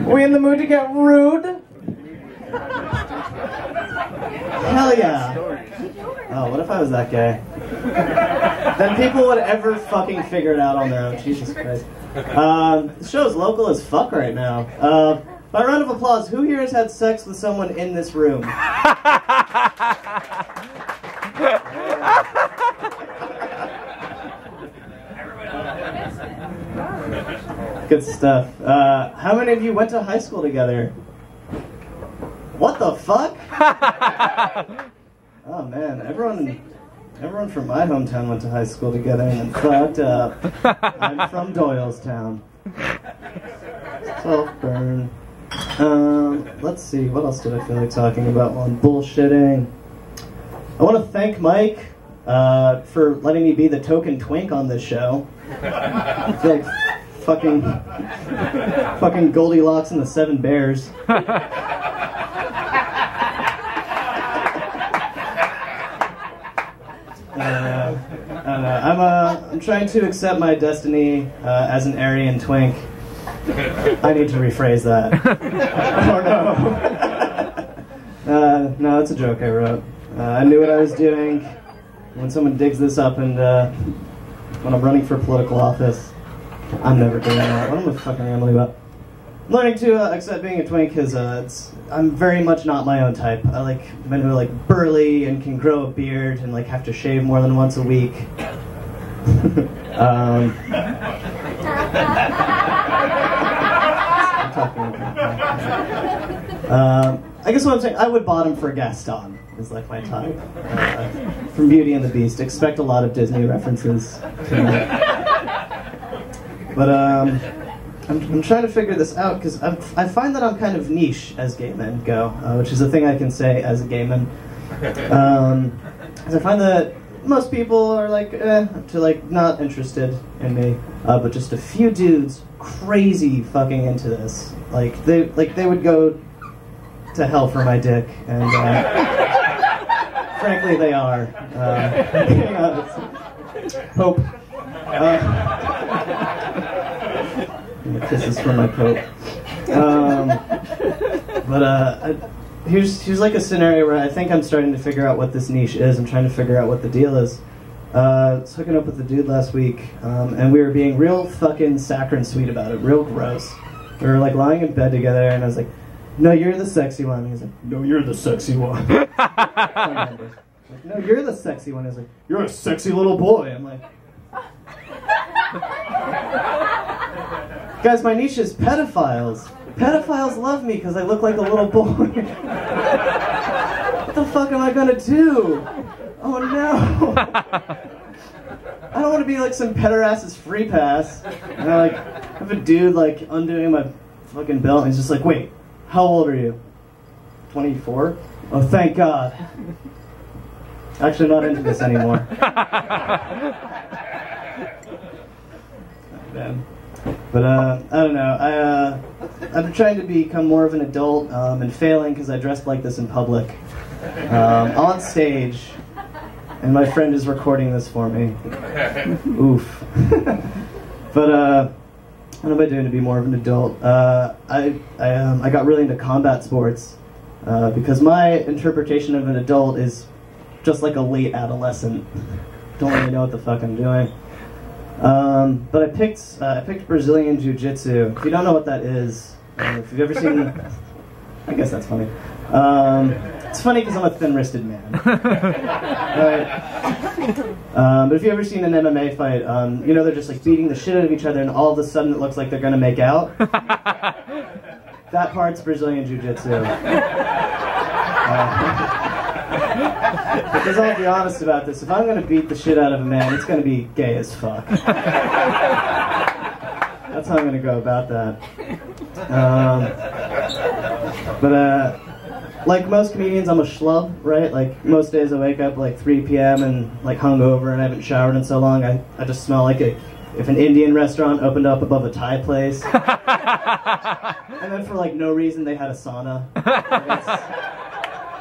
We in the mood to get rude? Hell yeah. Oh, what if I was that guy? Then people would ever fucking figure it out on their own. Jesus Christ. The show's local as fuck right now. By round of applause, who here has had sex with someone in this room? Good stuff. How many of you went to high school together? What the fuck? Oh man, everyone from my hometown went to high school together and fucked up. I'm from Doylestown. Self-burn. Let's see, what else did I feel like talking about while I'm bullshitting? I want to thank Mike for letting me be the token twink on this show. I feel like fucking Goldilocks and the Seven Bears. I'm trying to accept my destiny as an Aryan twink. I need to rephrase that. Oh no. No, it's a joke I wrote. I knew what I was doing. When someone digs this up and when I'm running for political office, I'm never doing that. What am I fucking rambling about? I'm learning to accept being a twink because I'm very much not my own type. I like men who are like burly and can grow a beard and like have to shave more than once a week. I guess what I'm saying, I would bottom for Gaston, is like my type. From Beauty and the Beast. Expect a lot of Disney references tonight. But I'm trying to figure this out because I find that I'm kind of niche as gay men go, which is a thing I can say as a gay man. I find that most people are like, not interested in me, but just a few dudes crazy fucking into this. They would go to hell for my dick, and frankly they are. Being honest. Hope. Kisses from my Pope. Here's like a scenario where I think I'm starting to figure out what this niche is. I'm trying to figure out what the deal is. I was hooking up with a dude last week, and we were being real fucking saccharine sweet about it, real gross. We were like lying in bed together, and I was like, "No, you're the sexy one." And he's like, "No, you're the sexy one." Like, "No, you're the sexy one." He's like, "You're a sexy little boy." I'm like, guys, my niche is pedophiles. Pedophiles love me because I look like a little boy. What the fuck am I gonna do? Oh no! I don't want to be like some pederass's free pass. And I have a dude like undoing my fucking belt and he's just like, "Wait, how old are you? 24? Oh, thank God. Actually, not into this anymore." Man. But I don't know. I'm trying to become more of an adult and failing because I dressed like this in public on stage, and my friend is recording this for me. Oof. But what am I doing to be more of an adult? I got really into combat sports because my interpretation of an adult is just like a late adolescent. Don't really know what the fuck I'm doing. But I picked Brazilian Jiu-Jitsu. If you don't know what that is, if you've ever seen, I guess that's funny. It's funny because I'm a thin-wristed man. Right? But if you've ever seen an MMA fight, you know they're just like beating the shit out of each other, and all of a sudden it looks like they're gonna make out. That part's Brazilian Jiu-Jitsu. Because I'll be honest about this, if I'm going to beat the shit out of a man, it's going to be gay as fuck. That's how I'm going to go about that. Like most comedians, I'm a schlub, right? Like most days I wake up like 3 p.m. and like hungover and I haven't showered in so long, I just smell like if an Indian restaurant opened up above a Thai place. And then for like no reason they had a sauna.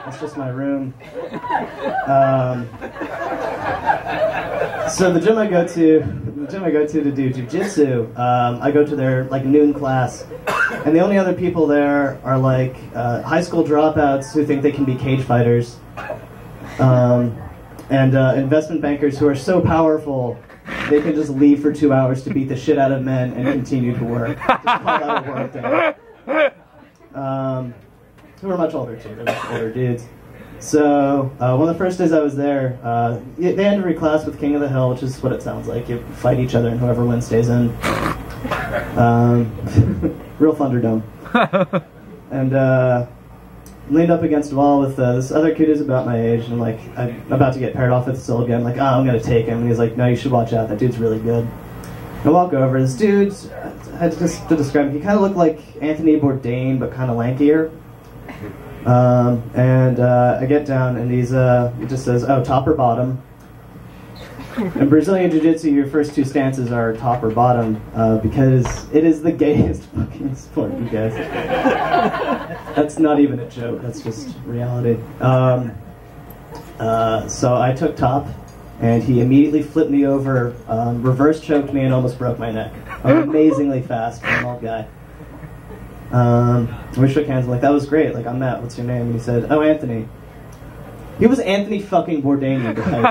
That's just my room. So the gym I go to do jiu-jitsu, I go to their like noon class, And the only other people there are like high school dropouts who think they can be cage fighters, and investment bankers who are so powerful they can just leave for 2 hours to beat the shit out of men and continue to work. Just call that a work day. Who are much older too, they're much older dudes. So, one of the first days I was there, they end every class with King of the Hill, which is what it sounds like. You fight each other and whoever wins stays in. Real Thunderdome. And leaned up against a wall with this other kid who's about my age, and I'm like, I'm about to get paired off with Sylvia. I'm like, oh, I'm going to take him. And he's like, no, you should watch out. That dude's really good. I walk over. This dude, just to describe him, he kind of looked like Anthony Bourdain, but kind of lankier. I get down, and he just says, oh, top or bottom. In Brazilian Jiu-Jitsu, your first two stances are top or bottom, because it is the gayest fucking sport, you guys. That's not even a joke, that's just reality. So I took top, and he immediately flipped me over, reverse choked me, and almost broke my neck. Amazingly fast for an old guy. We shook hands, I'm like, that was great, like, I'm Matt, what's your name? And he said, oh, Anthony. He was Anthony fucking Bourdain, you guys. It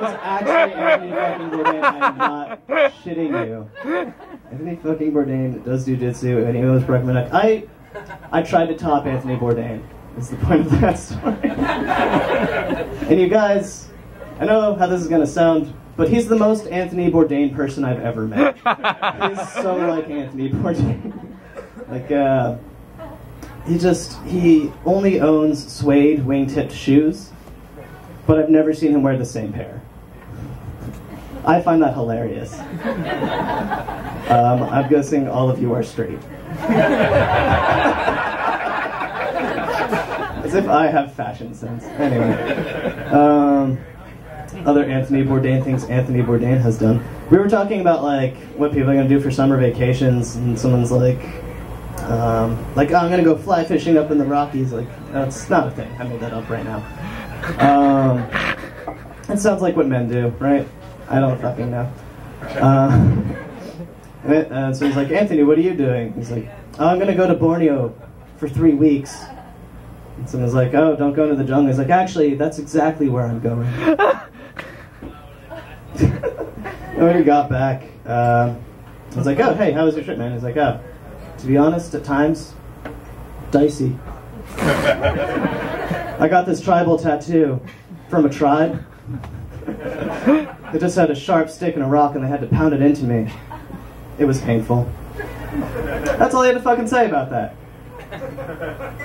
was actually Anthony fucking Bourdain, I'm not shitting you. Anthony fucking Bourdain does jujitsu, and he almost broke my neck. I tried to top Anthony Bourdain, is the point of that story. And you guys, I know how this is going to sound, but he's the most Anthony Bourdain person I've ever met. He's so like Anthony Bourdain. Like, he only owns suede wingtip shoes, but I've never seen him wear the same pair. I find that hilarious. I'm guessing all of you are straight. As if I have fashion sense. Anyway. Other Anthony Bourdain things Anthony Bourdain has done. We were talking about, like, what people are going to do for summer vacations, and someone's like, oh, I'm going to go fly fishing up in the Rockies. Like, that's not a thing. I made that up right now. It sounds like what men do, right? I don't fucking know. So he's like, Anthony, what are you doing? He's like, oh, I'm going to go to Borneo for 3 weeks. And someone's like, oh, don't go into the jungle. He's like, actually, that's exactly where I'm going. And when he got back, I was like, oh, hey, how was your trip, man? He's like, oh, to be honest, at times, dicey. I got this tribal tattoo from a tribe. They just had a sharp stick and a rock and they had to pound it into me. It was painful. That's all he had to fucking say about that.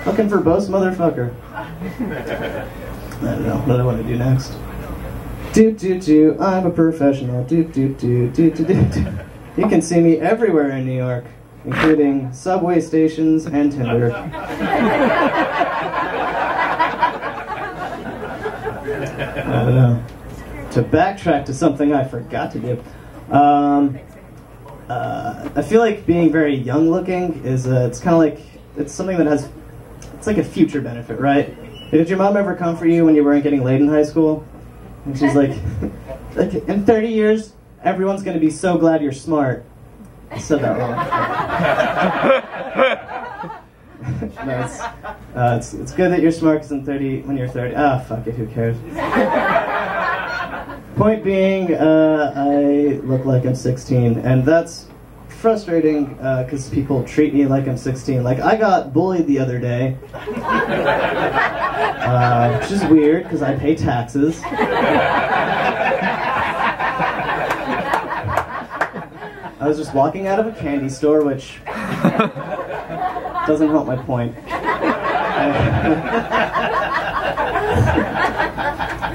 Fucking verbose motherfucker. I don't know, what do I want to do next? I'm a professional. You can see me everywhere in New York, including subway stations and Tinder. I don't know. To backtrack to something I forgot to do. I feel like being very young looking is, it's kind of like, it's something that has, it's like a future benefit, right? Did your mom ever come for you when you weren't getting laid in high school? And she's like, in 30 years, everyone's going to be so glad you're smart. I said that wrong. No, it's good that you're smart because when you're 30, fuck it, who cares? Point being, I look like I'm 16, and that's frustrating because people treat me like I'm 16. Like, I got bullied the other day, which is weird because I pay taxes. I was just walking out of a candy store, which doesn't help my point.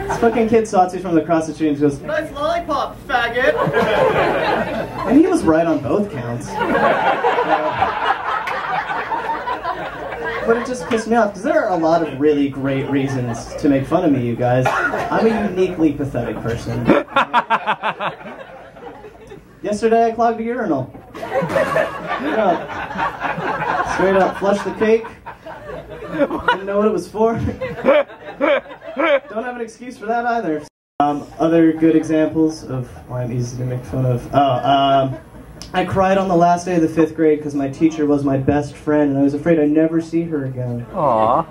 This fucking kid saw me from across the street and goes, "Nice lollipop, faggot!" And he was right on both counts. But it just pissed me off, because there are a lot of really great reasons to make fun of me, you guys. I'm a uniquely pathetic person. Yesterday I clogged a urinal. Straight up. Straight up. Flushed the cake. Didn't know what it was for. Don't have an excuse for that either. Other good examples of why I'm easy to make fun of. I cried on the last day of the 5th grade because my teacher was my best friend, and I was afraid I'd never see her again. Aww.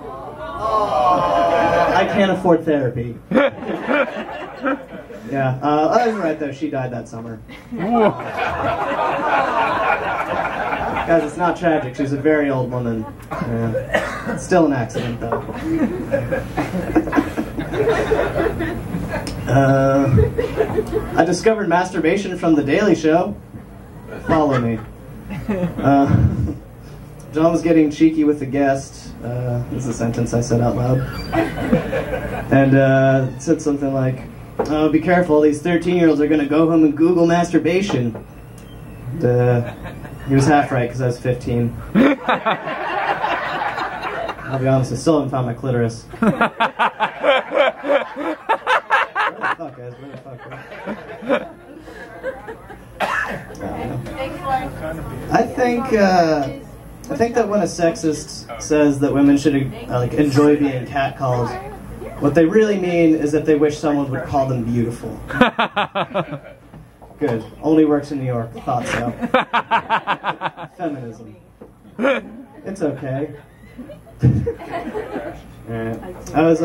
I can't afford therapy. Yeah, I was right though, she died that summer. Guys, it's not tragic, she's a very old woman. Yeah. Still an accident though. I discovered masturbation from The Daily Show. Follow me. John was getting cheeky with the guest. This is a sentence I said out loud. And it said something like, "Oh, be careful, these 13-year-olds are going to go home and Google masturbation." And, he was half right because I was 15. I'll be honest, I still haven't found my clitoris. What the fuck, guys? What the fuck, right? I think that when a sexist says that women should like enjoy being catcalled, what they really mean is that they wish someone would call them beautiful. Good. Only works in New York. Thought so. Feminism. It's okay. Alright. I was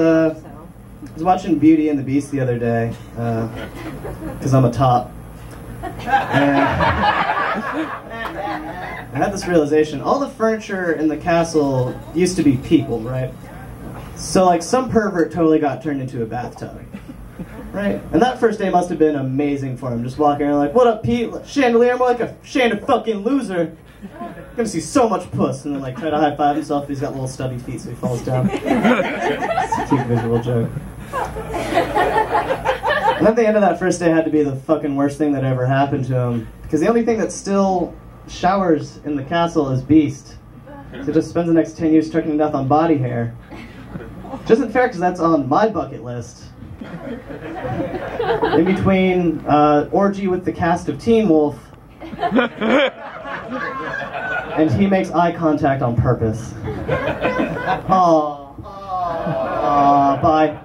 watching Beauty and the Beast the other day, because I'm a top. And I had this realization. All the furniture in the castle used to be people, right? So like some pervert totally got turned into a bathtub. Right? And that first day must have been amazing for him. Just walking around like, "What up, Pete? Chandelier, I'm like a fucking loser. I'm gonna see so much puss." And then like try to high five himself, but he's got little stubby feet so he falls down. It's a cute visual joke. And then the end of that first day had to be the fucking worst thing that ever happened to him. Because the only thing that still showers in the castle is Beast. So he just spends the next 10 years trucking to death on body hair. Which isn't fair because that's on my bucket list. In between orgy with the cast of Teen Wolf and he makes eye contact on purpose. Aww. Bye.